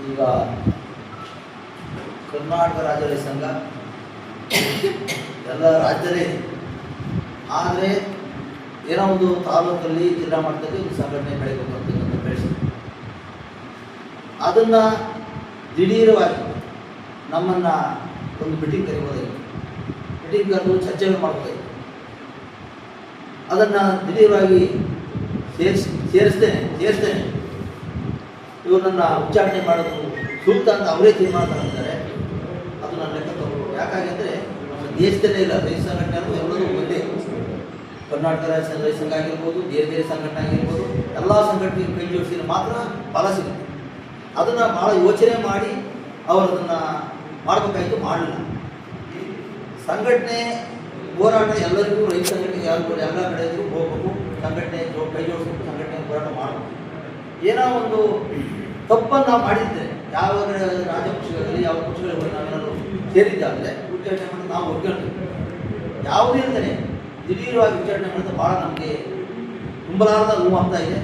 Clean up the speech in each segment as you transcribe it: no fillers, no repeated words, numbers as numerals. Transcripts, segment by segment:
ಈಗ ಕರ್ನಾಟಕ ರಾಜ್ಯ ರೈತ ಸಂಘ ಎಲ್ಲ ರಾಜ್ಯದಲ್ಲೇ ಇದೆ. ಆದರೆ ಏನೋ ಒಂದು ತಾಲೂಕಲ್ಲಿ ಜಿಲ್ಲಾ ಮಟ್ಟದಲ್ಲಿ ಒಂದು ಸಂಘಟನೆ ಬೆಳೀಬೇಕು ಅಂತ ಬೆಳೆಸಿ ಅದನ್ನು ದಿಢೀರವಾಗಿ ನಮ್ಮನ್ನು ಒಂದು ಮೀಟಿಂಗ್ ಕರಿಬೋದಾಗಿತ್ತು. ಮೀಟಿಂಗ್ ಕರೆದು ಚರ್ಚೆಗಳು ಮಾಡ್ಬೋದಾಗಿತ್ತು. ಅದನ್ನು ದಿಢೀರವಾಗಿ ಸೇರಿಸ್ತೇನೆ ಇವ್ರನ್ನ ಉಚ್ಚಾಟನೆ ಮಾಡೋದು ಸೂಕ್ತ ಅಂತ ಅವರೇ ತೀರ್ಮಾನ ತಗೊಂಡಿದ್ದಾರೆ. ಅದು ನನ್ನ ಲೆಕ್ಕ ತಗೋದು. ಯಾಕಾಗೆಂದರೆ ನಮ್ಮ ದೇಶದಲ್ಲೇ ಇಲ್ಲ ರೈತ ಸಂಘಟನೆಗಳು ಎಲ್ಲರೂ ಒಂದೇ. ಕರ್ನಾಟಕ ರಾಜ್ಯ ರೈತ ಸಂಘ ಆಗಿರ್ಬೋದು, ಬೇರೆ ಬೇರೆ ಸಂಘಟನೆ ಆಗಿರ್ಬೋದು, ಎಲ್ಲ ಸಂಘಟನೆಗೆ ಕೈ ಜೋಡಿಸಿದ್ರೆ ಮಾತ್ರ ಫಲ ಸಿಗುತ್ತೆ. ಅದನ್ನು ಭಾಳ ಯೋಚನೆ ಮಾಡಿ ಅವರು ಅದನ್ನು ಮಾಡಬೇಕಾಯಿತು, ಮಾಡಲಿಲ್ಲ. ಸಂಘಟನೆ ಹೋರಾಟ ಎಲ್ಲರಿಗೂ ರೈತ ಸಂಘಟನೆ ಯಾರು ಎಲ್ಲ ಕಡೆ ಇದ್ರೂ ಹೋಗ್ಬೇಕು, ಸಂಘಟನೆ ಕೈ ಜೋಡಿಸ್ಬೇಕು, ಸಂಘಟನೆ ಹೋರಾಟ ಮಾಡಬೇಕು. ಏನೋ ಒಂದು ತಪ್ಪನ್ನು ಮಾಡಿದ್ದರೆ ಯಾವ ರಾಜಪಕ್ಷಗಳಲ್ಲಿ ಯಾವ ಪಕ್ಷಗಳಲ್ಲಿ ನಾವೆಲ್ಲರೂ ಸೇರಿದ್ದಾದರೆ ಉಚ್ಚಾಟನೆ ಮಾಡಿ ನಾವು ಒಗ್ಗಟ್ಟು ಯಾವುದೇ ಇರ್ತಾನೆ ದಿಢೀರವಾಗಿ ಉಚ್ಚಾಟನೆ ಮಾಡಿದ್ರೆ ಭಾಳ ನಮಗೆ ತುಂಬಲಾರದ ನೋವು ಆಗ್ತಾ ಇದೆ.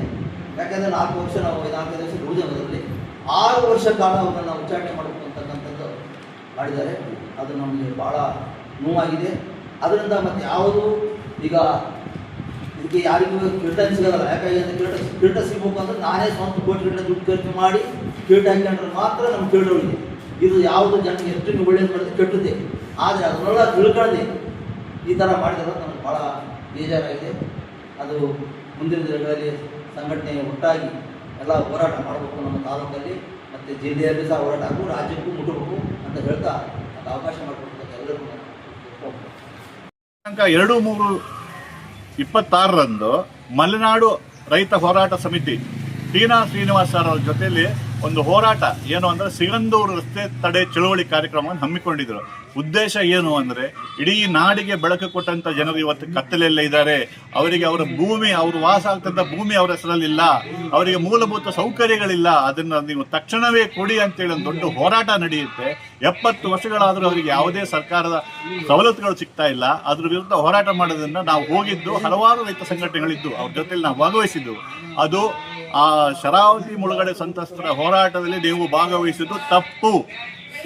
ಯಾಕೆಂದರೆ 4 ವರ್ಷ ನಾವು 4-5 ವರ್ಷ ಯುವಜನದಲ್ಲಿ 6 ವರ್ಷ ಕಾಲ ಅವರನ್ನು ಉಚ್ಚಾಟನೆ ಮಾಡಬೇಕು ಅಂತಕ್ಕಂಥದ್ದು ಮಾಡಿದ್ದಾರೆ. ಅದು ನಮಗೆ ಭಾಳ ನೋವಾಗಿದೆ. ಅದರಿಂದ ಮತ್ತು ಯಾವುದು ಈಗ ಇದಕ್ಕೆ ಯಾರಿಗೂ ಕಿರೀಟ ಸಿಗೋಲ್ಲ. ಯಾಕಾಗಿ ಕಿರೀಟ ಸಿಗಬೇಕು ಅಂದರೆ ನಾನೇ ಸ್ವಂತ ಕೋಟಿಗಟ್ಟಲೆ ದುಡ್ಡು ಖರ್ಚು ಮಾಡಿ ಕಿರೀಟ ಹಾಕೊಂಡ್ರೆ ಮಾತ್ರ ನಮ್ಮ ಕಿರೀಟ ಉಳಿದೆ. ಇದು ಯಾವುದು ಜನಕ್ಕೆ ಎಷ್ಟು ಒಳ್ಳೆಯದು ಮಾಡಿದ್ರೆ ಕೆಟ್ಟದ್ದೇ. ಆದರೆ ಅದನ್ನೆಲ್ಲ ತಿಳ್ಕೊಳ್ಳದೆ ಈ ಥರ ಮಾಡಿದ್ರೆ ನಮಗೆ ಭಾಳ ಬೇಜಾರಾಗಿದೆ. ಅದು ಮುಂದಿನ ದಿನಗಳಲ್ಲಿ ಸಂಘಟನೆ ಒಟ್ಟಾಗಿ ಎಲ್ಲ ಹೋರಾಟ ಮಾಡಬೇಕು ನಮ್ಮ ತಾಲೂಕಲ್ಲಿ, ಮತ್ತು ಜಿಲ್ಲೆಯಲ್ಲಿ ಸಹ ಹೋರಾಟ ಆಗಬೇಕು, ರಾಜ್ಯಕ್ಕೂ ಮುಟ್ಟಬೇಕು ಅಂತ ಹೇಳ್ತಾ ಅದು ಅವಕಾಶ ಮಾಡಿಕೊಡ್ಬೇಕು ಎಲ್ಲರಿಗೂ. 2/3/26 ಮಲೆನಾಡು ರೈತ ಹೋರಾಟ ಸಮಿತಿ ಟಿ.ನ. ಶ್ರೀನಿವಾಸ್ ಸರ್ ಅವ್ರ ಜೊತೆಯಲ್ಲಿ ಒಂದು ಹೋರಾಟ ಏನು ಅಂದರೆ ಸಿಗಂದೂರು ರಸ್ತೆ ತಡೆ ಚಳುವಳಿ ಕಾರ್ಯಕ್ರಮವನ್ನು ಹಮ್ಮಿಕೊಂಡಿದ್ರು. ಉದ್ದೇಶ ಏನು ಅಂದರೆ ಇಡೀ ನಾಡಿಗೆ ಬೆಳಕು ಕೊಟ್ಟಂಥ ಜನರು ಇವತ್ತು ಕತ್ತಲೆಯಲ್ಲೇ ಇದ್ದಾರೆ. ಅವರಿಗೆ ಅವರ ಭೂಮಿ, ಅವರು ವಾಸ ಆಗ್ತಂಥ ಭೂಮಿ ಅವರ ಹೆಸರಲ್ಲಿಲ್ಲ, ಅವರಿಗೆ ಮೂಲಭೂತ ಸೌಕರ್ಯಗಳಿಲ್ಲ, ಅದನ್ನು ನೀವು ತಕ್ಷಣವೇ ಕೊಡಿ ಅಂತೇಳಿ ಒಂದು ದೊಡ್ಡ ಹೋರಾಟ ನಡೆಯುತ್ತೆ. 70 ವರ್ಷಗಳಾದರೂ ಅವರಿಗೆ ಯಾವುದೇ ಸರ್ಕಾರದ ಸವಲತ್ತುಗಳು ಸಿಗ್ತಾ ಇಲ್ಲ. ಅದ್ರ ವಿರುದ್ಧ ಹೋರಾಟ ಮಾಡೋದನ್ನು ನಾವು ಹೋಗಿದ್ದು, ಹಲವಾರು ರೈತ ಸಂಘಟನೆಗಳಿದ್ದು ಅವ್ರ ಜೊತೆಲಿ ನಾವು ಭಾಗವಹಿಸಿದ್ದು. ಅದು ಆ ಶರಾವತಿ ಮುಳುಗಡೆ ಸಂತ್ರಸ್ತರ ಹೋರಾಟದಲ್ಲಿ ನೀವು ಭಾಗವಹಿಸಿದ್ದು ತಪ್ಪು.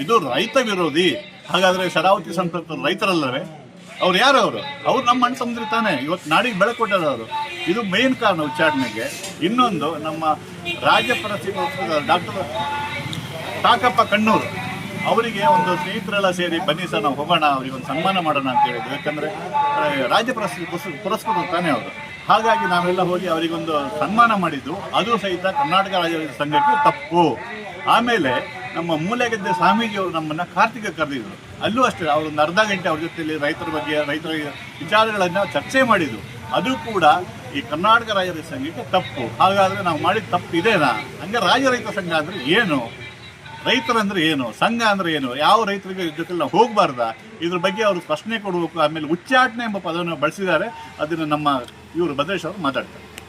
ಇದು ರೈತ ವಿರೋಧಿ. ಹಾಗಾದರೆ ಶರಾವತಿ ಸಂತ್ರಸ್ತರು ರೈತರಲ್ಲವೇ? ಅವ್ರು ಯಾರು? ಅವ್ರು ನಮ್ಮ ಅಣ್ಣ ಸಮುದ್ರ ತಾನೆ, ಇವತ್ತು ನಾಡಿಗೆ ಬೆಳಕು ಕೊಟ್ಟವರು. ಇದು ಮೇನ್ ಕಾರಣ ಉಚ್ಚಾಟನೆಗೆ. ಇನ್ನೊಂದು, ನಮ್ಮ ರಾಜ್ಯ ಪ್ರಶಸ್ತಿ ಡಾಕ್ಟರ್ ತಾಕಪ್ಪ ಕಣ್ಣೂರು ಅವರಿಗೆ ಒಂದು ಸ್ನೇಹಿತರೆಲ್ಲ ಸೇರಿ ಬನ್ನಿ ಸರ್ ನಾವು ಹೋಗೋಣ, ಅವರಿಗೆ ಒಂದು ಸನ್ಮಾನ ಮಾಡೋಣ ಅಂತ ಹೇಳಿದ್ರು. ಯಾಕಂದರೆ ರಾಜ್ಯ ಪ್ರಶಸ್ತಿ ಪುರಸ್ಕೃತ ತಾನೇ ಅವರು. ಹಾಗಾಗಿ ನಾವೆಲ್ಲ ಹೋಗಿ ಅವರಿಗೊಂದು ಸನ್ಮಾನ ಮಾಡಿದ್ದು, ಅದು ಸಹಿತ ಕರ್ನಾಟಕ ರಾಜ್ಯ ಸಂಘಕ್ಕೆ ತಪ್ಪು. ಆಮೇಲೆ ನಮ್ಮ ಮೂಲೆಗದ್ದೆ ಸ್ವಾಮೀಜಿಯವರು ನಮ್ಮನ್ನು ಕಾರ್ತಿಕ ಕರೆದಿದ್ರು. ಅಲ್ಲೂ ಅಷ್ಟೇ ಅವರೊಂದು ಅರ್ಧ ಗಂಟೆ ಅವ್ರ ಜೊತೆಯಲ್ಲಿ ರೈತರ ಬಗ್ಗೆ, ರೈತರ ವಿಚಾರಗಳನ್ನು ಚರ್ಚೆ ಮಾಡಿದ್ದು. ಅದು ಕೂಡ ಈ ಕರ್ನಾಟಕ ರಾಜ್ಯ ರೈತ ಸಂಘಕ್ಕೆ ತಪ್ಪು. ಹಾಗಾದರೆ ನಾವು ಮಾಡಿದ ತಪ್ಪು ಇದೇನಾ? ಹಂಗೆ ರಾಜ್ಯ ರೈತ ಸಂಘ ಅಂದರೆ ಏನು? ರೈತರಂದ್ರೆ ಏನು? ಸಂಘ ಅಂದರೆ ಏನು? ಯಾವ ರೈತರಿಗೆ ಜೊತೆ ನಾವು ಹೋಗಬಾರ್ದಾ? ಇದ್ರ ಬಗ್ಗೆ ಅವರು ಪ್ರಶ್ನೆ ಕೊಡಬೇಕು. ಆಮೇಲೆ ಉಚ್ಚಾಟನೆ ಎಂಬ ಪದವನ್ನು ಬಳಸಿದ್ದಾರೆ. ಅದನ್ನು ನಮ್ಮ ಇವರು ಭದ್ರೇಶ್ ಅವರು ಮಾತಾಡ್ತಾರೆ.